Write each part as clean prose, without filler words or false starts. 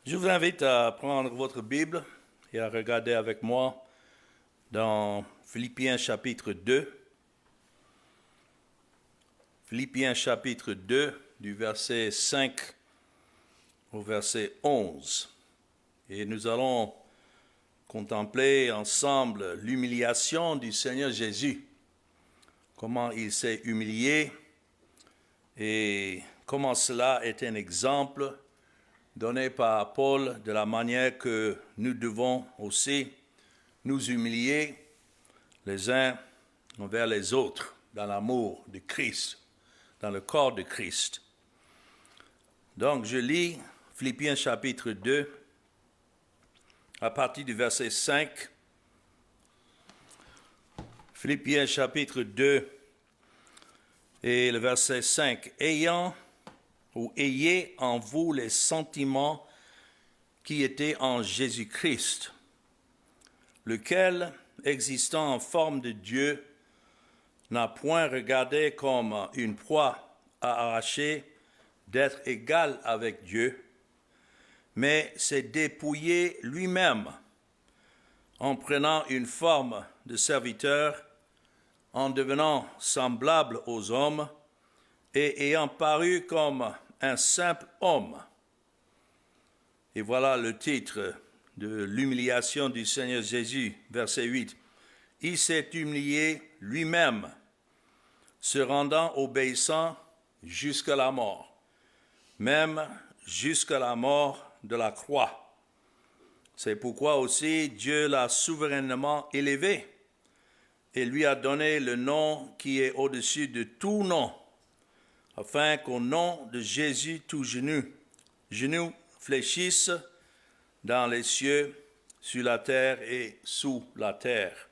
Je vous invite à prendre votre Bible et à regarder avec moi dans Philippiens chapitre 2. Philippiens chapitre 2 du verset 5 au verset 11. Et nous allons contempler ensemble l'humiliation du Seigneur Jésus. Comment il s'est humilié et comment cela est un exemple donné par Paul de la manière que nous devons aussi nous humilier les uns envers les autres dans l'amour de Christ, dans le corps de Christ. Donc je lis Philippiens chapitre 2 à partir du verset 5. Philippiens chapitre 2 et le verset 5. Ayez en vous les sentiments qui étaient en Jésus-Christ, lequel, existant en forme de Dieu, n'a point regardé comme une proie à arracher d'être égal avec Dieu, mais s'est dépouillé lui-même en prenant une forme de serviteur, en devenant semblable aux hommes, et ayant paru comme un simple homme. Et voilà le titre de l'humiliation du Seigneur Jésus, verset 8. Il s'est humilié lui-même, se rendant obéissant jusqu'à la mort, même jusqu'à la mort de la croix. C'est pourquoi aussi Dieu l'a souverainement élevé et lui a donné le nom qui est au-dessus de tout nom, afin qu'au nom de Jésus, tout genou fléchisse dans les cieux, sur la terre et sous la terre,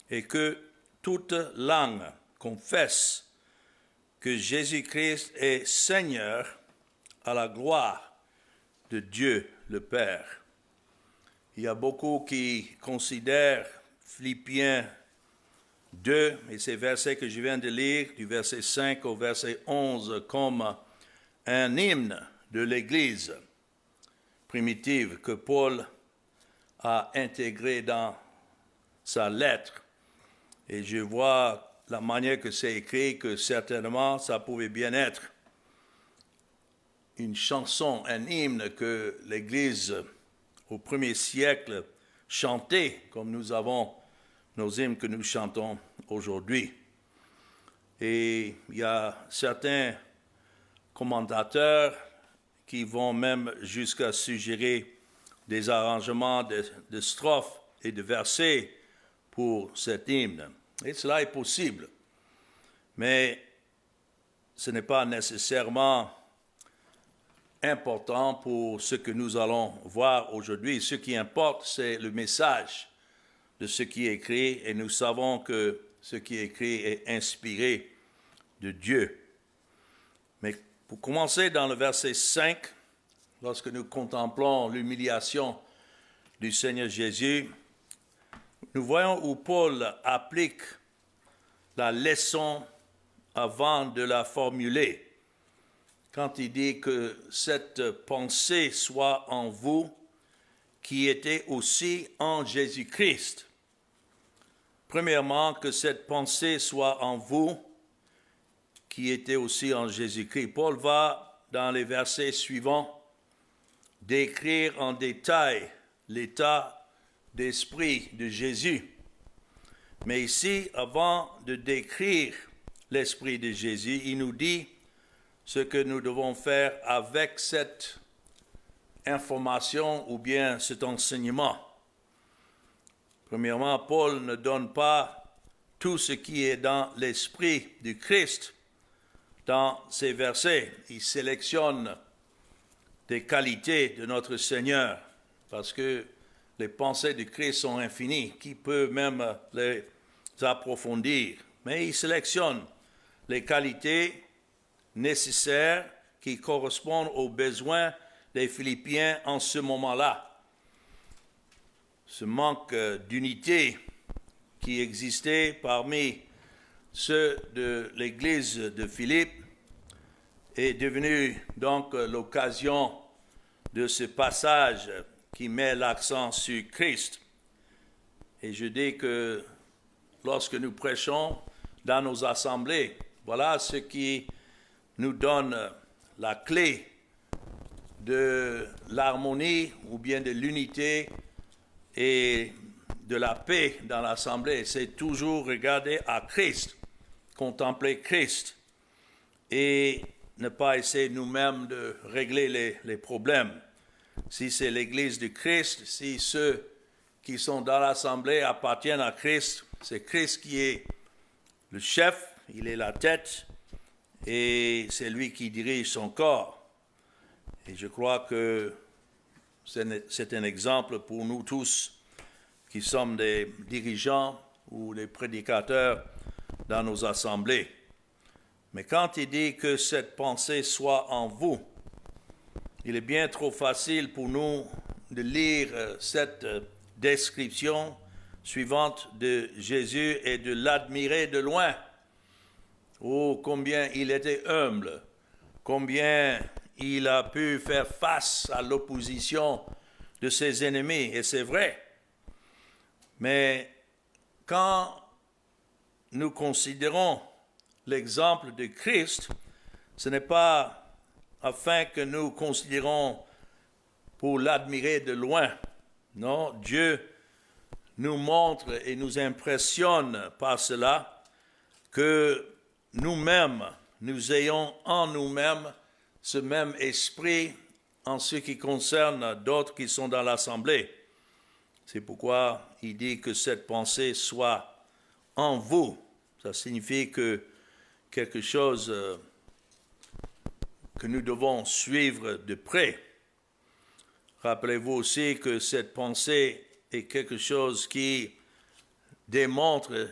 et que toute langue confesse que Jésus-Christ est Seigneur à la gloire de Dieu le Père. Il y a beaucoup qui considèrent Philippiens 2 et ces versets que je viens de lire, du verset 5 au verset 11, comme un hymne de l'Église primitive que Paul a intégré dans sa lettre. Et je vois la manière que c'est écrit, que certainement ça pouvait bien être une chanson, un hymne que l'Église au premier siècle chantait, comme nous avons nos hymnes que nous chantons aujourd'hui. Et il y a certains commentateurs qui vont même jusqu'à suggérer des arrangements de strophes et de versets pour cet hymne. Et cela est possible. Mais ce n'est pas nécessairement important pour ce que nous allons voir aujourd'hui. Ce qui importe, c'est le message de ce qui est écrit, et nous savons que ce qui est écrit est inspiré de Dieu. Mais pour commencer dans le verset 5, lorsque nous contemplons l'humiliation du Seigneur Jésus, nous voyons où Paul applique la leçon avant de la formuler, quand il dit que cette pensée soit en vous qui était aussi en Jésus-Christ. Premièrement, que cette pensée soit en vous, qui était aussi en Jésus-Christ. Paul va, dans les versets suivants, décrire en détail l'état d'esprit de Jésus. Mais ici, avant de décrire l'esprit de Jésus, il nous dit ce que nous devons faire avec cette information ou bien cet enseignement. Premièrement, Paul ne donne pas tout ce qui est dans l'esprit du Christ dans ces versets. Il sélectionne des qualités de notre Seigneur parce que les pensées du Christ sont infinies. Qui peut même les approfondir? Mais il sélectionne les qualités nécessaires qui correspondent aux besoins des Philippiens en ce moment-là. Ce manque d'unité qui existait parmi ceux de l'église de Philippe est devenu donc l'occasion de ce passage qui met l'accent sur Christ. Et je dis que lorsque nous prêchons dans nos assemblées, voilà ce qui nous donne la clé de l'harmonie ou bien de l'unité et de la paix dans l'assemblée. C'est toujours regarder à Christ, contempler Christ et ne pas essayer nous-mêmes de régler les problèmes. Si c'est l'Église de Christ, si ceux qui sont dans l'assemblée appartiennent à Christ, c'est Christ qui est le chef, il est la tête et c'est lui qui dirige son corps. Et je crois que c'est un exemple pour nous tous qui sommes des dirigeants ou des prédicateurs dans nos assemblées. Mais quand il dit que cette pensée soit en vous, il est bien trop facile pour nous de lire cette description suivante de Jésus et de l'admirer de loin. Oh, combien il était humble, combien il a pu faire face à l'opposition de ses ennemis, et c'est vrai. Mais quand nous considérons l'exemple de Christ, ce n'est pas afin que nous considérons pour l'admirer de loin. Non, Dieu nous montre et nous impressionne par cela que nous-mêmes, nous ayons en nous-mêmes ce même esprit en ce qui concerne d'autres qui sont dans l'assemblée. C'est pourquoi il dit que cette pensée soit en vous. Ça signifie que quelque chose que nous devons suivre de près. Rappelez-vous aussi que cette pensée est quelque chose qui démontre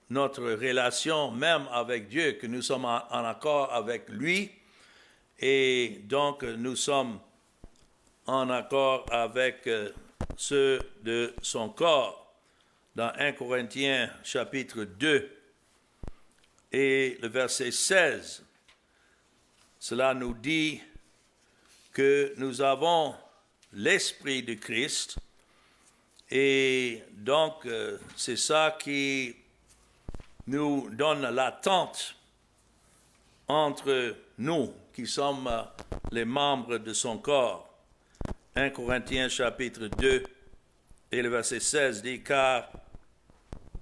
notre relation même avec Dieu, que nous sommes en accord avec lui et donc nous sommes en accord avec ceux de son corps. Dans 1 Corinthiens chapitre 2 et le verset 16, cela nous dit que nous avons l'Esprit de Christ et donc c'est ça qui nous donne l'attente entre nous qui sommes les membres de son corps. 1 Corinthiens chapitre 2 et le verset 16 dit « Car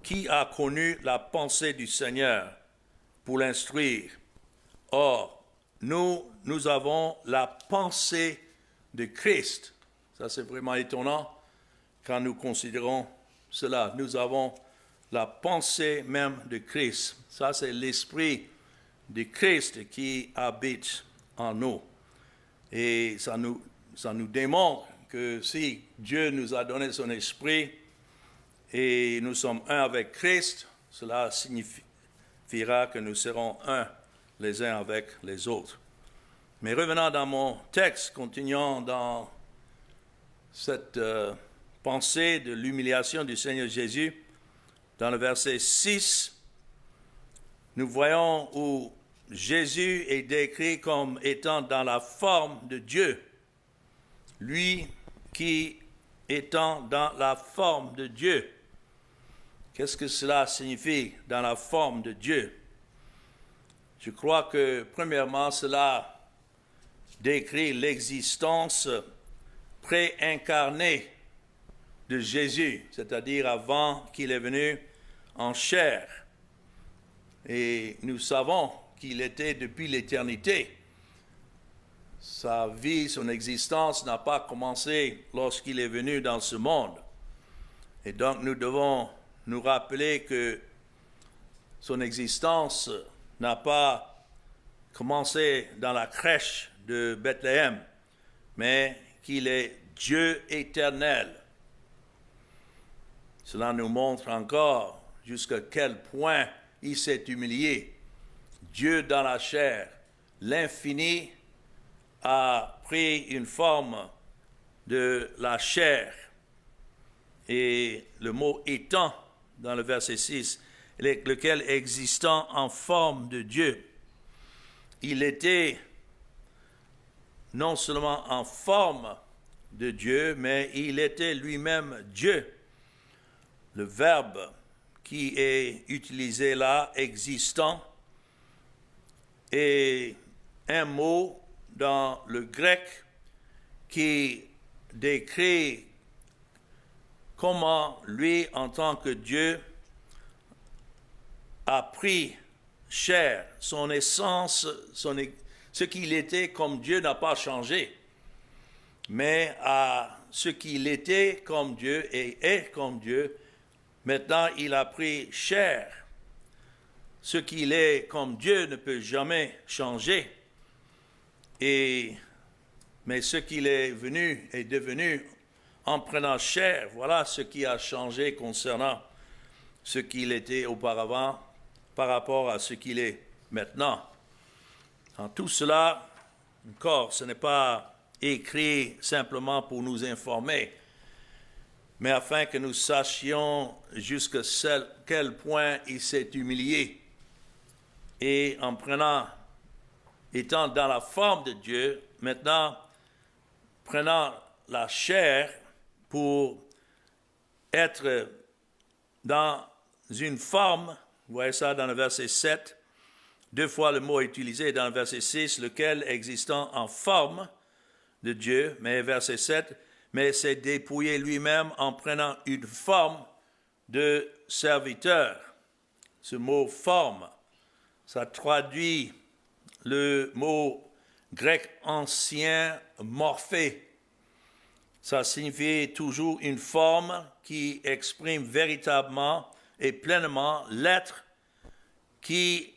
qui a connu la pensée du Seigneur pour l'instruire? Or, nous avons la pensée de Christ. » Ça, c'est vraiment étonnant quand nous considérons cela. Nous avons la pensée même de Christ. Ça, c'est l'esprit de Christ qui habite en nous. Et ça nous démontre que si Dieu nous a donné son esprit et nous sommes un avec Christ, cela signifiera que nous serons un les uns avec les autres. Mais revenant dans mon texte, continuons dans cette pensée de l'humiliation du Seigneur Jésus. Dans le verset 6, nous voyons où Jésus est décrit comme étant dans la forme de Dieu. Lui qui étant dans la forme de Dieu. Qu'est-ce que cela signifie, dans la forme de Dieu? Je crois que, premièrement, cela décrit l'existence pré-incarnée de Jésus, c'est-à-dire avant qu'il est venu en chair. Et nous savons qu'il était depuis l'éternité. Sa vie, son existence n'a pas commencé lorsqu'il est venu dans ce monde. Et donc nous devons nous rappeler que son existence n'a pas commencé dans la crèche de Bethléem, mais qu'il est Dieu éternel. Cela nous montre encore jusqu'à quel point il s'est humilié. Dieu dans la chair, l'infini a pris une forme de la chair. Et le mot étant, dans le verset 6, lequel existant en forme de Dieu. Il était non seulement en forme de Dieu, mais il était lui-même Dieu. Le verbe qui est utilisé là, existant, est un mot dans le grec qui décrit comment lui, en tant que Dieu, a pris chair. Son essence, ce qu'il était comme Dieu n'a pas changé, mais à ce qu'il était comme Dieu et est comme Dieu, maintenant il a pris chair. Ce qu'il est comme Dieu ne peut jamais changer. Mais ce qu'il est devenu en prenant chair, voilà ce qui a changé concernant ce qu'il était auparavant par rapport à ce qu'il est maintenant. En tout cela, encore, ce n'est pas écrit simplement pour nous informer, mais afin que nous sachions jusqu'à quel point il s'est humilié. Et en étant dans la forme de Dieu, maintenant, prenant la chair pour être dans une forme, vous voyez ça dans le verset 7, 2 fois le mot utilisé dans le verset 6, lequel existant en forme de Dieu, mais verset 7, mais s'est dépouillé lui-même en prenant une forme de serviteur. Ce mot forme, ça traduit le mot grec ancien morphé. Ça signifie toujours une forme qui exprime véritablement et pleinement l'être qui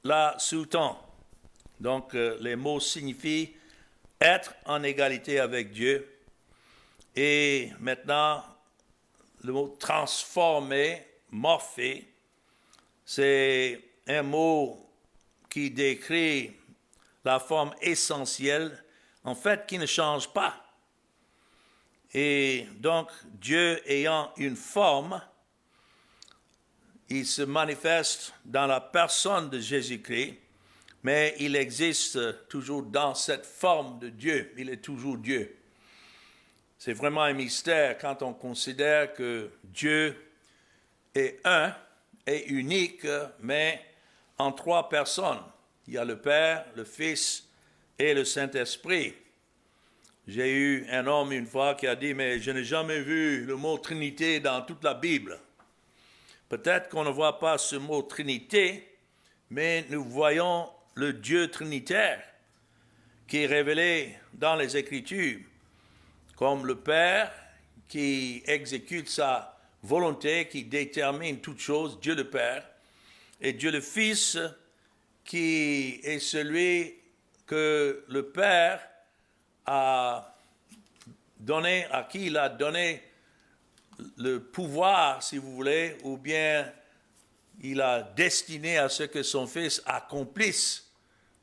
la sous-tend. Donc, les mots signifient être en égalité avec Dieu. Et maintenant, le mot transformé, morphé, c'est un mot qui décrit la forme essentielle, en fait, qui ne change pas. Et donc, Dieu ayant une forme, il se manifeste dans la personne de Jésus-Christ, mais il existe toujours dans cette forme de Dieu. Il est toujours Dieu. C'est vraiment un mystère quand on considère que Dieu est un et unique, mais en 3 personnes. Il y a le Père, le Fils et le Saint-Esprit. J'ai eu un homme une fois qui a dit « Mais je n'ai jamais vu le mot Trinité dans toute la Bible. » Peut-être qu'on ne voit pas ce mot Trinité, mais nous voyons le Dieu trinitaire qui est révélé dans les Écritures, comme le Père qui exécute sa volonté, qui détermine toutes choses, Dieu le Père, et Dieu le Fils qui est celui que le Père a donné, à qui il a donné le pouvoir, si vous voulez, ou bien il a destiné à ce que son Fils accomplisse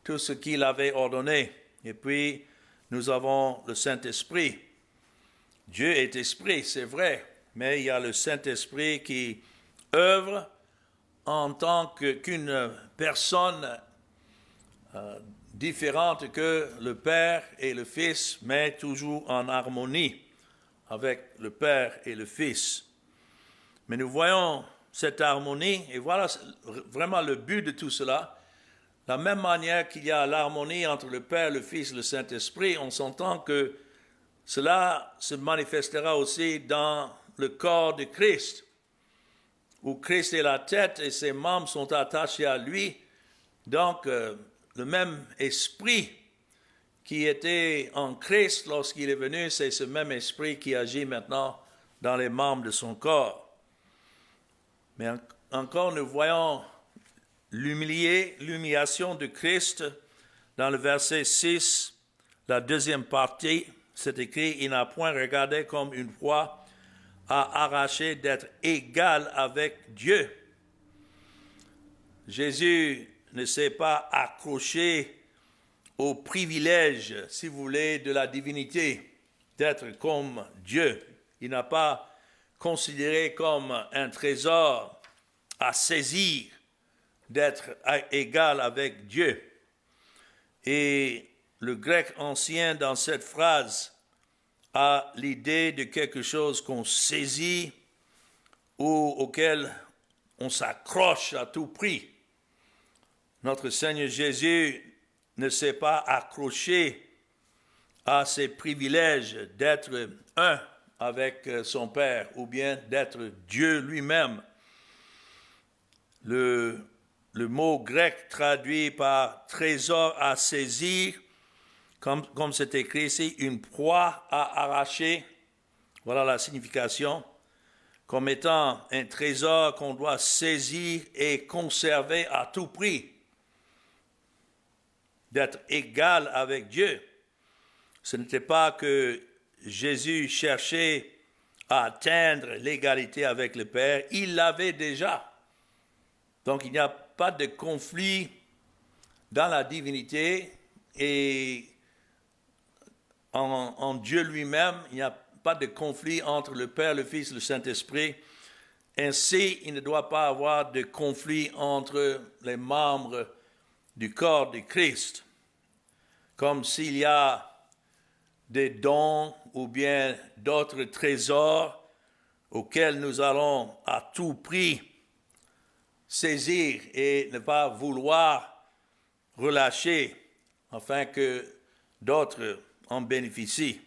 tout ce qu'il avait ordonné. Et puis, nous avons le Saint-Esprit. Dieu est esprit, c'est vrai, mais il y a le Saint-Esprit qui œuvre en tant qu'une personne différente que le Père et le Fils, mais toujours en harmonie avec le Père et le Fils. Mais nous voyons cette harmonie, et voilà vraiment le but de tout cela. De la même manière qu'il y a l'harmonie entre le Père, le Fils et le Saint-Esprit, on s'entend que cela se manifestera aussi dans le corps de Christ, où Christ est la tête et ses membres sont attachés à lui. Donc, le même esprit qui était en Christ lorsqu'il est venu, c'est ce même esprit qui agit maintenant dans les membres de son corps. Mais encore, nous voyons l'humiliation de Christ dans le verset 6, la deuxième partie. C'est écrit, il n'a point regardé comme une proie à arracher d'être égal avec Dieu. Jésus ne s'est pas accroché au privilège, si vous voulez, de la divinité, d'être comme Dieu. Il n'a pas considéré comme un trésor à saisir d'être égal avec Dieu. Et le grec ancien dans cette phrase à l'idée de quelque chose qu'on saisit ou auquel on s'accroche à tout prix. Notre Seigneur Jésus ne s'est pas accroché à ses privilèges d'être un avec son Père ou bien d'être Dieu lui-même. Le mot grec traduit par trésor à saisir, comme c'est écrit ici, une proie à arracher. Voilà la signification. Comme étant un trésor qu'on doit saisir et conserver à tout prix. D'être égal avec Dieu. Ce n'était pas que Jésus cherchait à atteindre l'égalité avec le Père, il l'avait déjà. Donc il n'y a pas de conflit dans la divinité et en Dieu lui-même, il n'y a pas de conflit entre le Père, le Fils et le Saint-Esprit. Ainsi, il ne doit pas avoir de conflit entre les membres du corps de Christ. Comme s'il y a des dons ou bien d'autres trésors auxquels nous allons à tout prix saisir et ne pas vouloir relâcher afin que d'autres en bénéficient.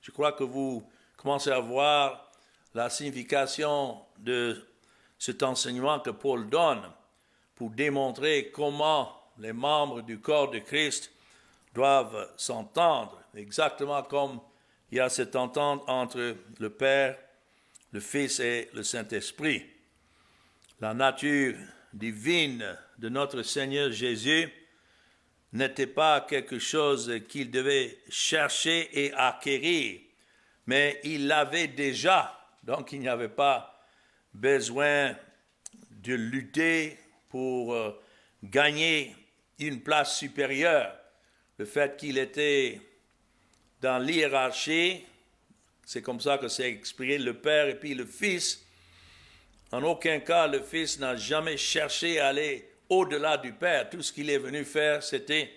Je crois que vous commencez à voir la signification de cet enseignement que Paul donne pour démontrer comment les membres du corps de Christ doivent s'entendre, exactement comme il y a cette entente entre le Père, le Fils et le Saint-Esprit. La nature divine de notre Seigneur Jésus n'était pas quelque chose qu'il devait chercher et acquérir, mais il l'avait déjà, donc il n'y avait pas besoin de lutter pour gagner une place supérieure. Le fait qu'il était dans l'hiérarchie, c'est comme ça que c'est exprimé le Père et puis le Fils. En aucun cas, le Fils n'a jamais cherché à aller au-delà du Père. Tout ce qu'il est venu faire, c'était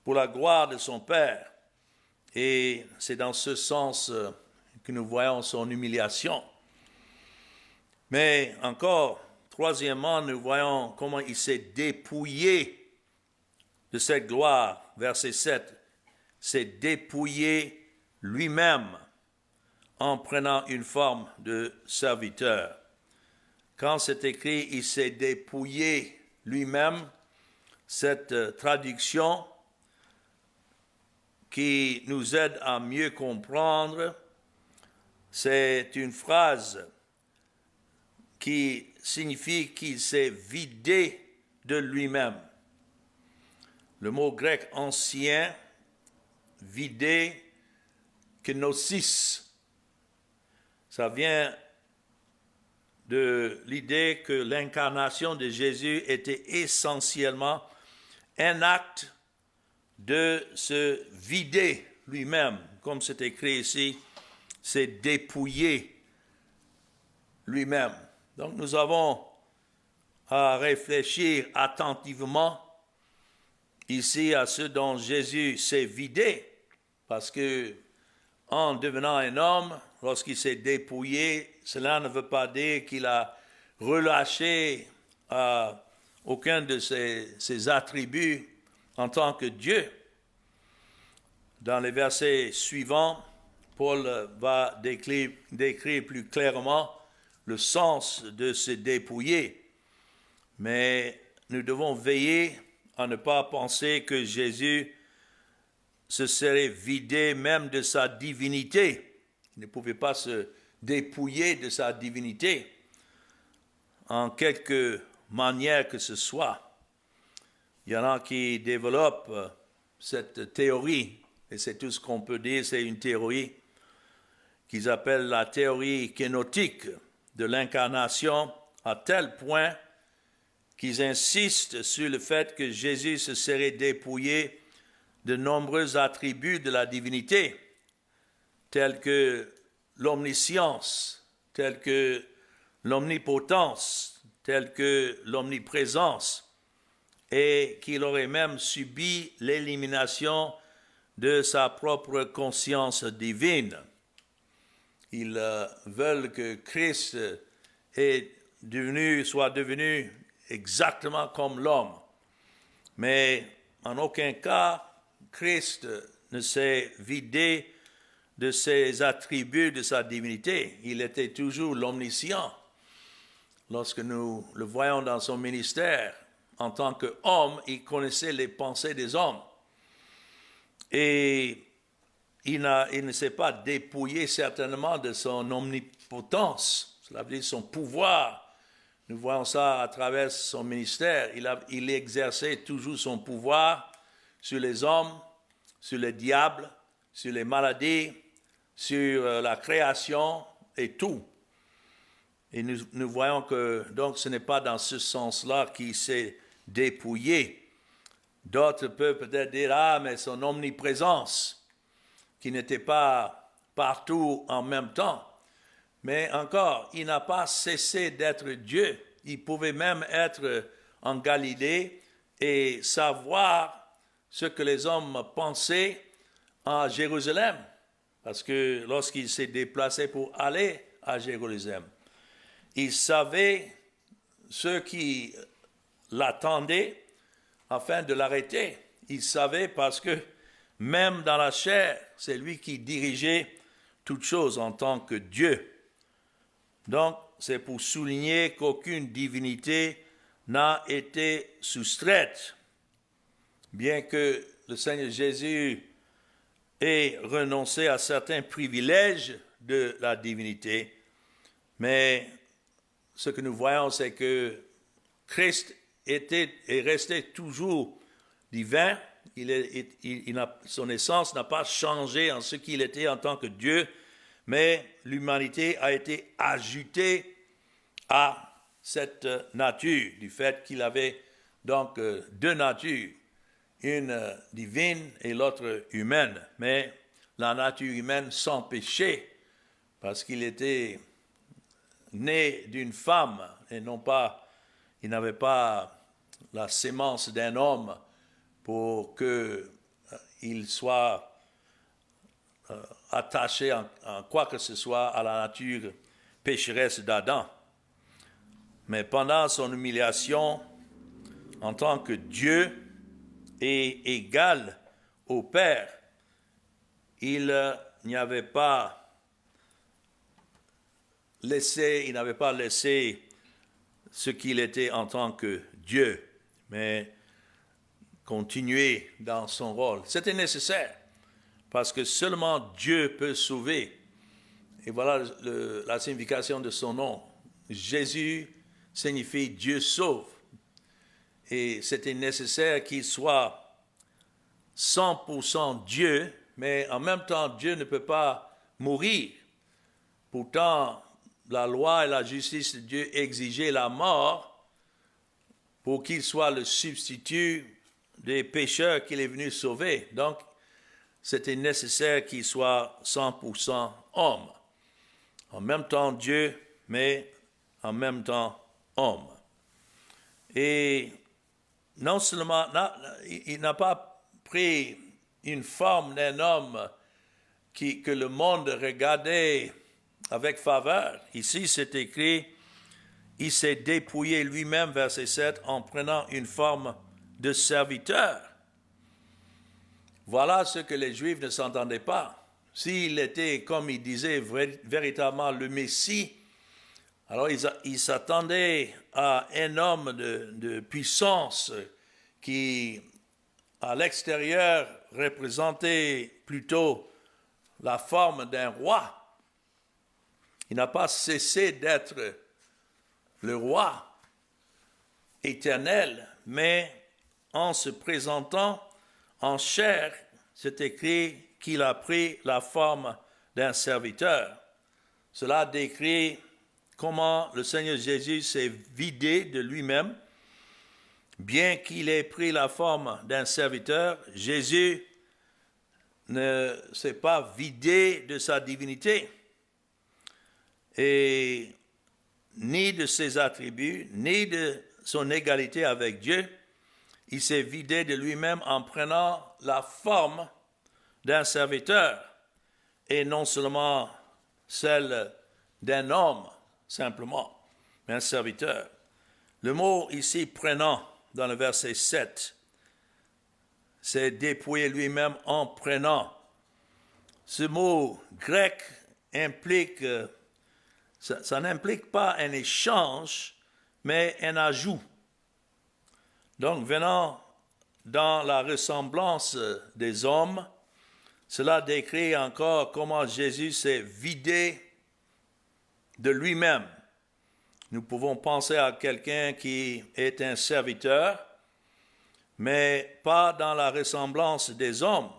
pour la gloire de son Père. Et c'est dans ce sens que nous voyons son humiliation. Mais encore, troisièmement, nous voyons comment il s'est dépouillé de cette gloire. Verset 7, s'est dépouillé lui-même en prenant une forme de serviteur. Quand c'est écrit « il s'est dépouillé lui-même », cette traduction qui nous aide à mieux comprendre, c'est une phrase qui signifie qu'il s'est vidé de lui-même. Le mot grec ancien, vidé, kenosis, ça vient de l'idée que l'incarnation de Jésus était essentiellement un acte de se vider lui-même, comme c'est écrit ici, c'est dépouiller lui-même. Donc nous avons à réfléchir attentivement ici à ce dont Jésus s'est vidé, parce que en devenant un homme, lorsqu'il s'est dépouillé, cela ne veut pas dire qu'il a relâché aucun de ses attributs en tant que Dieu. Dans les versets suivants, Paul va décrire plus clairement le sens de se dépouiller. Mais nous devons veiller à ne pas penser que Jésus se serait vidé même de sa divinité. Il ne pouvait pas se dépouiller de sa divinité en quelque manière que ce soit. Il y en a qui développent cette théorie, et c'est tout ce qu'on peut dire, c'est une théorie qu'ils appellent la théorie kénotique de l'incarnation, à tel point qu'ils insistent sur le fait que Jésus se serait dépouillé de nombreux attributs de la divinité, tels que l'omniscience, tels que l'omnipotence, tels que l'omniprésence, et qu'il aurait même subi l'élimination de sa propre conscience divine. Ils veulent que Christ soit devenu exactement comme l'homme. Mais en aucun cas, Christ ne s'est vidé de ses attributs, de sa divinité. Il était toujours l'omniscient. Lorsque nous le voyons dans son ministère, en tant qu'homme, il connaissait les pensées des hommes. Et il ne s'est pas dépouillé certainement de son omnipotence, cela veut dire son pouvoir. Nous voyons ça à travers son ministère. Il exerçait toujours son pouvoir sur les hommes, sur le diable, sur les maladies, sur la création et tout. Et nous voyons que donc ce n'est pas dans ce sens-là qu'il s'est dépouillé. D'autres peuvent peut-être dire, ah, mais son omniprésence, qui n'était pas partout en même temps. Mais encore, il n'a pas cessé d'être Dieu. Il pouvait même être en Galilée et savoir ce que les hommes pensaient à Jérusalem. Parce que lorsqu'il s'est déplacé pour aller à Jérusalem, il savait ceux qui l'attendaient afin de l'arrêter. Il savait parce que même dans la chair, c'est lui qui dirigeait toutes choses en tant que Dieu. Donc, c'est pour souligner qu'aucune divinité n'a été soustraite. Bien que le Seigneur Jésus ait renoncé à certains privilèges de la divinité, mais ce que nous voyons, c'est que Christ est resté toujours divin. Son essence n'a pas changé en ce qu'il était en tant que Dieu, mais l'humanité a été ajoutée à cette nature, du fait qu'il avait donc deux natures, une divine et l'autre humaine. Mais la nature humaine sans péché, parce qu'il était né d'une femme et non pas, il n'avait pas la sémence d'un homme pour qu'il soit attaché en quoi que ce soit à la nature pécheresse d'Adam. Mais pendant son humiliation, en tant que Dieu et égal au Père, il n'avait pas laissé ce qu'il était en tant que Dieu, mais continuer dans son rôle. C'était nécessaire, parce que seulement Dieu peut sauver. Et voilà la signification de son nom. Jésus signifie Dieu sauve. Et c'était nécessaire qu'il soit 100% Dieu, mais en même temps, Dieu ne peut pas mourir. Pourtant, la loi et la justice de Dieu exigeaient la mort pour qu'il soit le substitut des pécheurs qu'il est venu sauver. Donc, c'était nécessaire qu'il soit 100% homme. En même temps Dieu, mais en même temps homme. Et non seulement, il n'a pas pris une forme d'un homme que le monde regardait avec faveur. Ici, c'est écrit, il s'est dépouillé lui-même, verset 7, en prenant une forme de serviteur. Voilà ce que les Juifs ne s'entendaient pas. S'il était, comme il disait, véritablement le Messie, alors ils s'attendaient à un homme de puissance qui, à l'extérieur, représentait plutôt la forme d'un roi. Il n'a pas cessé d'être le roi éternel, mais en se présentant en chair, c'est écrit qu'il a pris la forme d'un serviteur. Cela décrit comment le Seigneur Jésus s'est vidé de lui-même. Bien qu'il ait pris la forme d'un serviteur, Jésus ne s'est pas vidé de sa divinité, et ni de ses attributs, ni de son égalité avec Dieu. Il s'est vidé de lui-même en prenant la forme d'un serviteur. Et non seulement celle d'un homme, simplement, mais un serviteur. Le mot ici prenant, dans le verset 7, c'est dépouiller lui-même en prenant. Ce mot grec implique, ça n'implique pas un échange, mais un ajout. Donc, venant dans la ressemblance des hommes, cela décrit encore comment Jésus s'est vidé de lui-même. Nous pouvons penser à quelqu'un qui est un serviteur, mais pas dans la ressemblance des hommes.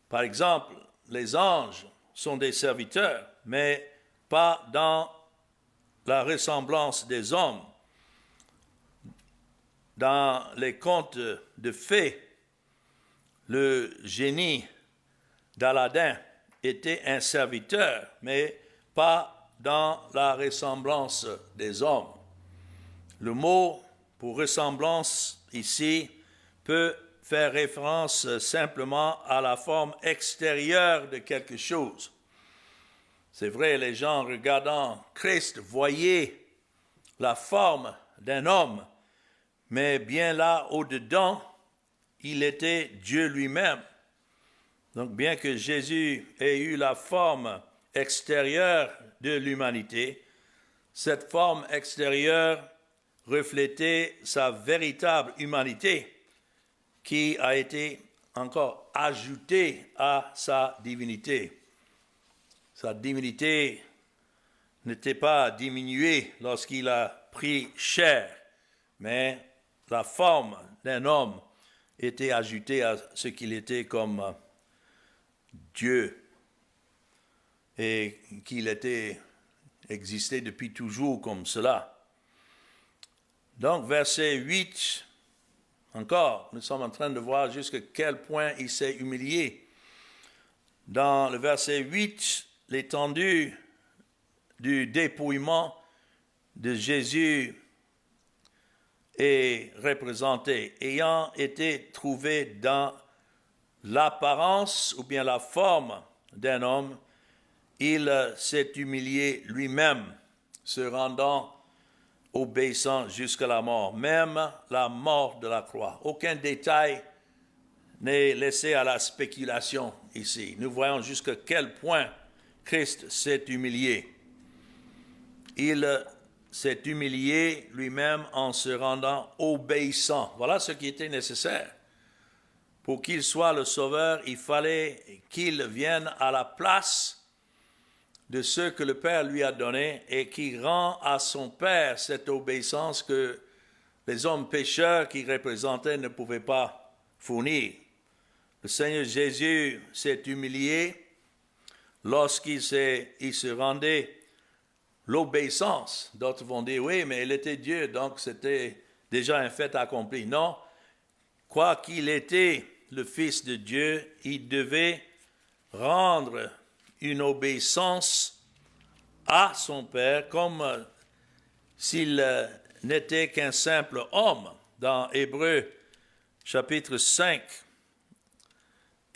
Par exemple, les anges sont des serviteurs, mais pas dans la ressemblance des hommes. Dans les contes de fées, le génie d'Aladin était un serviteur, mais pas dans la ressemblance des hommes. Le mot pour ressemblance ici peut faire référence simplement à la forme extérieure de quelque chose. C'est vrai, les gens regardant Christ voyaient la forme d'un homme, mais bien là au-dedans, il était Dieu lui-même. Donc bien que Jésus ait eu la forme extérieure de l'humanité, cette forme extérieure reflétait sa véritable humanité qui a été encore ajoutée à sa divinité. Sa divinité n'était pas diminuée lorsqu'il a pris chair, mais la forme d'un homme était ajoutée à ce qu'il était comme Dieu et qu'il existait depuis toujours comme cela. Donc, verset 8, encore, nous sommes en train de voir jusqu'à quel point il s'est humilié. Dans le verset 8, l'étendue du dépouillement de Jésus est représentée, ayant été trouvé dans l'apparence ou bien la forme d'un homme, il s'est humilié lui-même, se rendant obéissant jusqu'à la mort, même la mort de la croix. Aucun détail n'est laissé à la spéculation ici. Nous voyons jusqu'à quel point Christ s'est humilié. Il s'est humilié lui-même en se rendant obéissant. Voilà ce qui était nécessaire. Pour qu'il soit le sauveur, il fallait qu'il vienne à la place de ce que le Père lui a donné et qui rend à son Père cette obéissance que les hommes pécheurs qu'il représentait ne pouvaient pas fournir. Le Seigneur Jésus s'est humilié lorsqu'il se rendait l'obéissance. D'autres vont dire, oui, mais il était Dieu, donc c'était déjà un fait accompli. Non, quoi qu'il était le Fils de Dieu, il devait rendre une obéissance à son Père comme s'il n'était qu'un simple homme. Dans Hébreux chapitre 5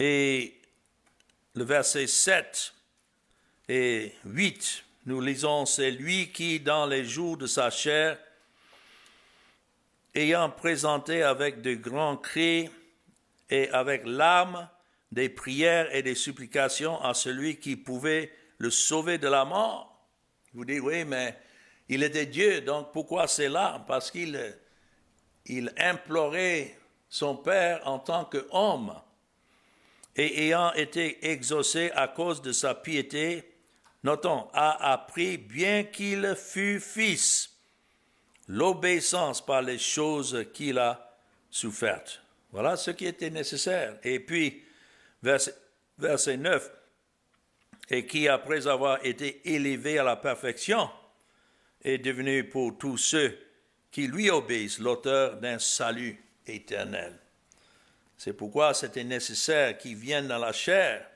et le verset 7 et 8, nous lisons, c'est lui qui, dans les jours de sa chair, ayant présenté avec de grands cris et avec larmes, des prières et des supplications à celui qui pouvait le sauver de la mort. Vous dites, oui, mais il était Dieu, donc pourquoi c'est là? Parce qu'il implorait son Père en tant qu'homme. Et ayant été exaucé à cause de sa piété, notons, a appris, bien qu'il fût fils, l'obéissance par les choses qu'il a souffertes. Voilà ce qui était nécessaire. Et puis, verset 9, et qui, après avoir été élevé à la perfection, est devenu pour tous ceux qui lui obéissent l'auteur d'un salut éternel. C'est pourquoi c'était nécessaire qu'il vienne dans la chair.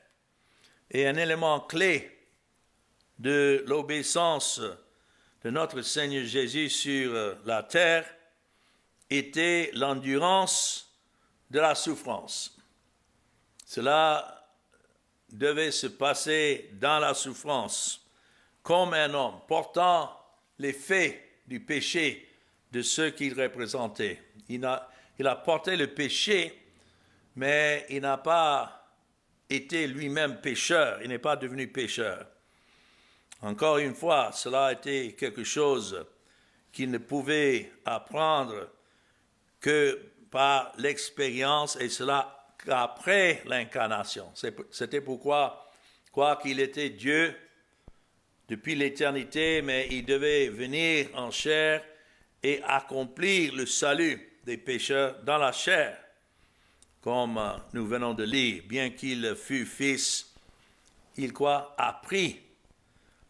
Et un élément clé de l'obéissance de notre Seigneur Jésus sur la terre était l'endurance de la souffrance. Cela devait se passer dans la souffrance, comme un homme, portant les faits du péché de ceux qu'il représentait. Il a porté le péché, mais il n'a pas été lui-même pécheur, il n'est pas devenu pécheur. Encore une fois, cela a été quelque chose qu'il ne pouvait apprendre que par l'expérience, et cela qu'après l'incarnation. C'était pourquoi, quoi qu'il était Dieu depuis l'éternité, mais il devait venir en chair et accomplir le salut des pécheurs dans la chair, comme nous venons de lire. Bien qu'il fût fils, il apprit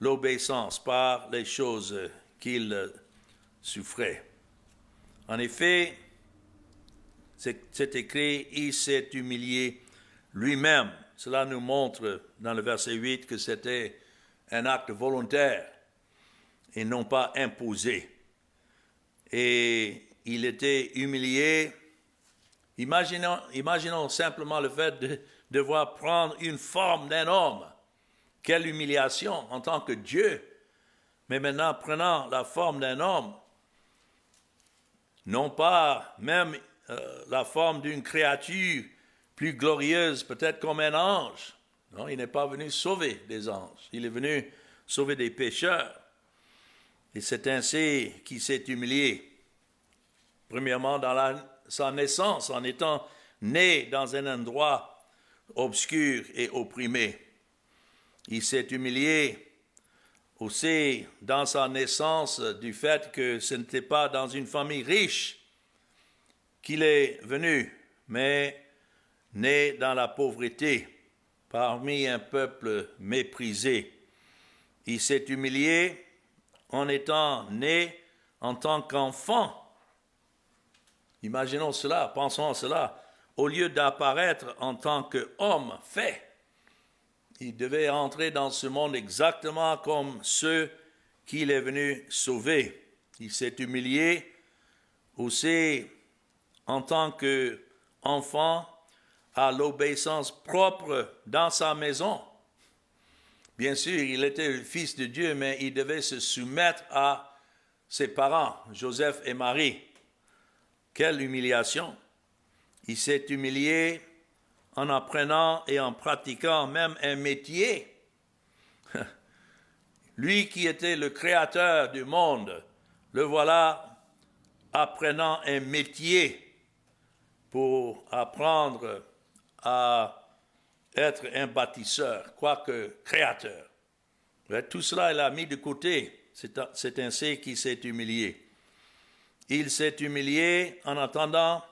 l'obéissance par les choses qu'il souffrait. En effet, c'est écrit, il s'est humilié lui-même. Cela nous montre dans le verset 8 que c'était un acte volontaire et non pas imposé. Et il était humilié. Imaginons simplement le fait de devoir prendre une forme d'un homme. Quelle humiliation en tant que Dieu. Mais maintenant, prenant la forme d'un homme, non pas même la forme d'une créature plus glorieuse, peut-être comme un ange. Non, il n'est pas venu sauver des anges. Il est venu sauver des pécheurs. Et c'est ainsi qu'il s'est humilié. Premièrement, dans sa naissance, en étant né dans un endroit obscur et opprimé. Il s'est humilié aussi dans sa naissance du fait que ce n'était pas dans une famille riche qu'il est venu, mais né dans la pauvreté, parmi un peuple méprisé. Il s'est humilié en étant né en tant qu'enfant. Imaginons cela, pensons à cela. Au lieu d'apparaître en tant qu'homme fait, il devait entrer dans ce monde exactement comme ceux qu'il est venu sauver. Il s'est humilié aussi en tant qu'enfant à l'obéissance propre dans sa maison. Bien sûr, il était le fils de Dieu, mais il devait se soumettre à ses parents, Joseph et Marie. Quelle humiliation! Il s'est humilié en apprenant et en pratiquant même un métier. Lui qui était le créateur du monde, le voilà apprenant un métier pour apprendre à être un bâtisseur, quoique créateur. Tout cela, il a mis de côté. C'est ainsi qu'il s'est humilié. Il s'est humilié en attendant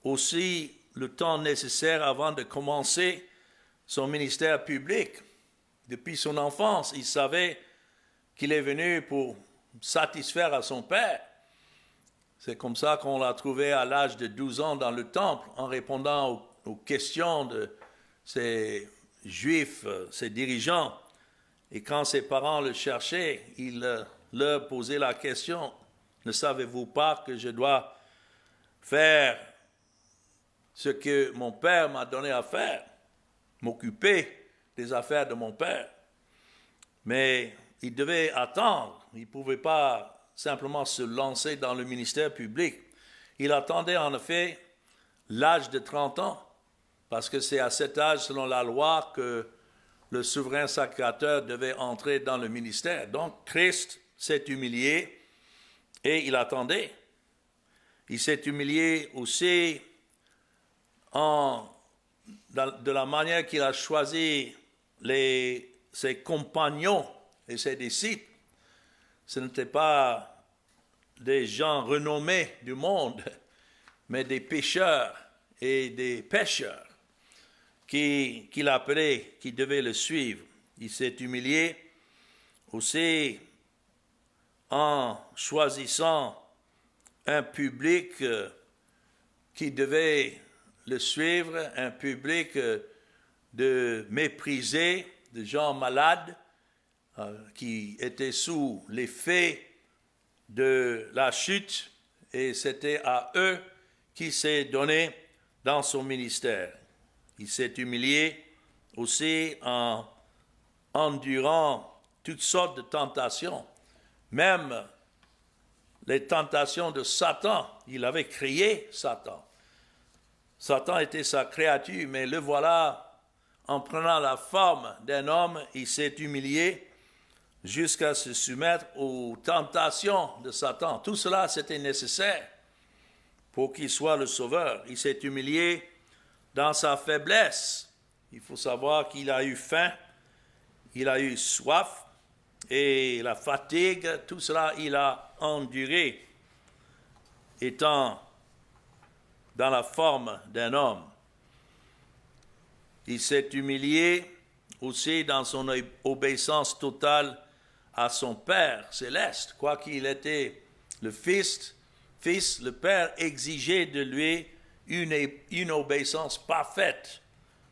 aussi le temps nécessaire avant de commencer son ministère public. Depuis son enfance, il savait qu'il est venu pour satisfaire à son père. C'est comme ça qu'on l'a trouvé à l'âge de 12 ans dans le temple, en répondant aux questions de ces juifs, ces dirigeants. Et quand ses parents le cherchaient, il leur posait la question, « Ne savez-vous pas que je dois faire ce que mon père m'a donné à faire, m'occuper des affaires de mon père ?» Mais il devait attendre, il ne pouvait pas simplement se lancer dans le ministère public. Il attendait en effet l'âge de 30 ans, parce que c'est à cet âge, selon la loi, que le souverain sacrificateur devait entrer dans le ministère. Donc Christ s'est humilié et il attendait. Il s'est humilié aussi de la manière qu'il a choisi ses compagnons et ses disciples. Ce n'étaient pas des gens renommés du monde, mais des pécheurs et des pêcheurs qu'il appelait, qui devaient le suivre. Il s'est humilié aussi en choisissant un public qui devait le suivre, un public de méprisés, de gens malades, qui étaient sous l'effet de la chute, et c'était à eux qu'il s'est donné dans son ministère. Il s'est humilié aussi en endurant toutes sortes de tentations, même les tentations de Satan. Il avait créé Satan. Satan était sa créature, mais le voilà, en prenant la forme d'un homme, il s'est humilié jusqu'à se soumettre aux tentations de Satan. Tout cela, c'était nécessaire pour qu'il soit le sauveur. Il s'est humilié dans sa faiblesse. Il faut savoir qu'il a eu faim, il a eu soif et la fatigue, tout cela, il a enduré, étant dans la forme d'un homme. Il s'est humilié aussi dans son obéissance totale à son Père céleste. Quoiqu'il était le Fils, le Père exigeait de lui une obéissance parfaite,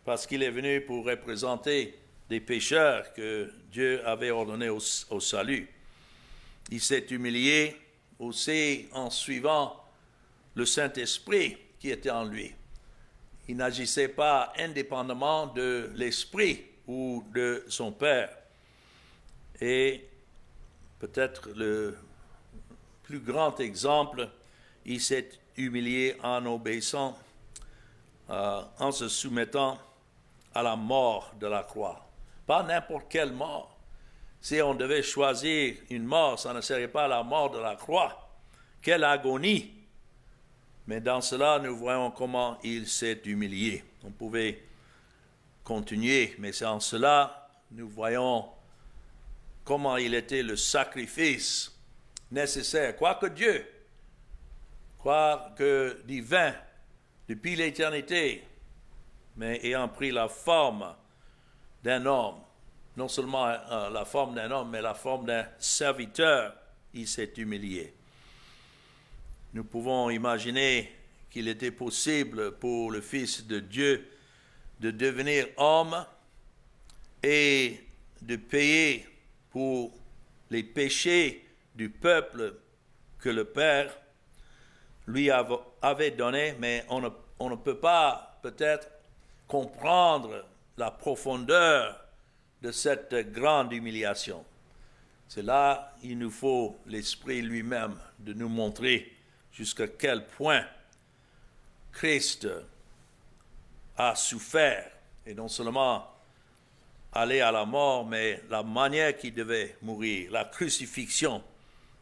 parce qu'il est venu pour représenter des pécheurs que Dieu avait ordonnés au salut. Il s'est humilié aussi en suivant le Saint-Esprit qui était en lui. Il n'agissait pas indépendamment de l'Esprit ou de son Père. Et peut-être le plus grand exemple, il s'est humilié en obéissant, en se soumettant à la mort de la croix. Pas n'importe quelle mort. Si on devait choisir une mort, ça ne serait pas la mort de la croix. Quelle agonie! Mais dans cela, nous voyons comment il s'est humilié. On pouvait continuer, mais c'est en cela, nous voyons comment il était le sacrifice nécessaire. Quoique Dieu, quoique divin, depuis l'éternité, mais ayant pris la forme d'un homme, non seulement la forme d'un homme, mais la forme d'un serviteur, il s'est humilié. Nous pouvons imaginer qu'il était possible pour le Fils de Dieu de devenir homme et de payer pour les péchés du peuple que le Père lui avait donné, mais on ne peut pas peut-être comprendre la profondeur de cette grande humiliation. C'est là il nous faut l'Esprit lui-même de nous montrer jusqu'à quel point Christ a souffert, et non seulement aller à la mort, mais la manière qu'il devait mourir, la crucifixion.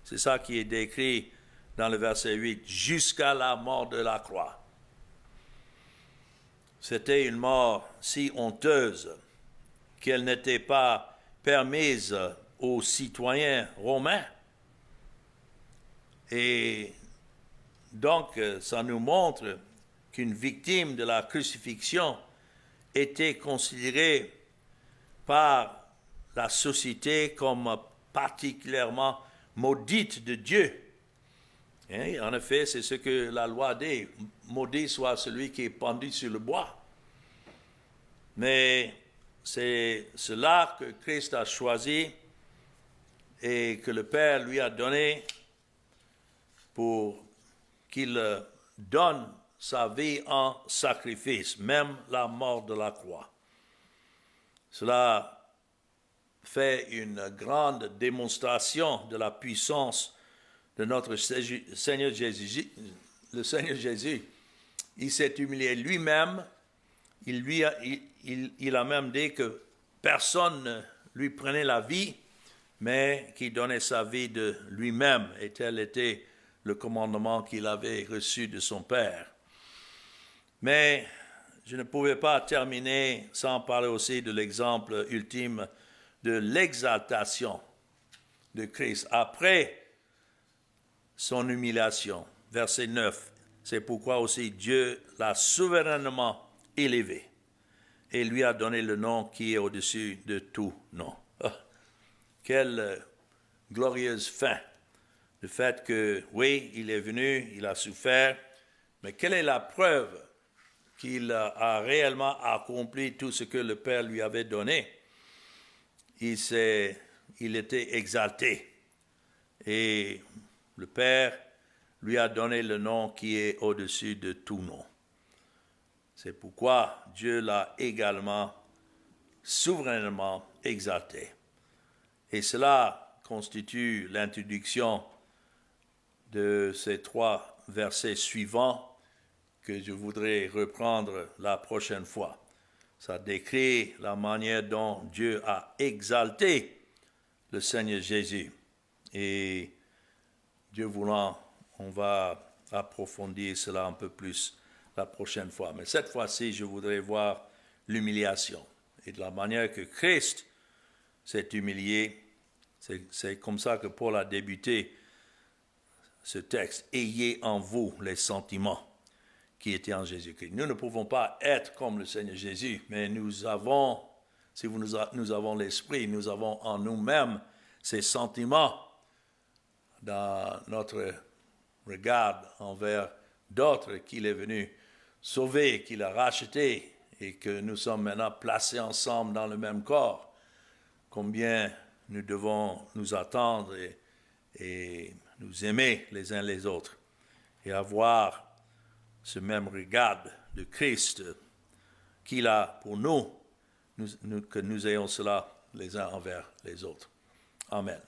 C'est ça qui est décrit dans le verset 8, jusqu'à la mort de la croix. C'était une mort si honteuse qu'elle n'était pas permise aux citoyens romains. Et donc, ça nous montre qu'une victime de la crucifixion était considérée par la société comme particulièrement maudite de Dieu. Et en effet, c'est ce que la loi dit, maudit soit celui qui est pendu sur le bois. Mais c'est cela que Christ a choisi et que le Père lui a donné pour qu'il donne sa vie en sacrifice, même la mort de la croix. Cela fait une grande démonstration de la puissance de notre Seigneur Jésus. Le Seigneur Jésus, il s'est humilié lui-même. Il a même dit que personne ne lui prenait la vie, mais qu'il donnait sa vie de lui-même. Et tel était le commandement qu'il avait reçu de son Père. Mais je ne pouvais pas terminer sans parler aussi de l'exemple ultime de l'exaltation de Christ après son humiliation. Verset 9. C'est pourquoi aussi Dieu l'a souverainement élevé et lui a donné le nom qui est au-dessus de tout nom. Oh, quelle glorieuse fin. Le fait que, oui, il est venu, il a souffert, mais quelle est la preuve qu'il a réellement accompli tout ce que le Père lui avait donné? Il était exalté. Et le Père lui a donné le nom qui est au-dessus de tout nom. C'est pourquoi Dieu l'a également souverainement exalté. Et cela constitue l'introduction de ces 3 versets suivants que je voudrais reprendre la prochaine fois. Ça décrit la manière dont Dieu a exalté le Seigneur Jésus. Et Dieu voulant, on va approfondir cela un peu plus la prochaine fois. Mais cette fois-ci, je voudrais voir l'humiliation. Et de la manière que Christ s'est humilié, c'est comme ça que Paul a débuté ce texte. Ayez en vous les sentiments qui étaient en Jésus-Christ. Nous ne pouvons pas être comme le Seigneur Jésus, mais nous avons, si nous avons l'esprit, nous avons en nous-mêmes ces sentiments dans notre regard envers d'autres qu'il est venu sauver, qu'il a racheté et que nous sommes maintenant placés ensemble dans le même corps. Combien nous devons nous attendre et nous aimer les uns les autres et avoir ce même regard de Christ qu'il a pour nous, que nous ayons cela les uns envers les autres. Amen.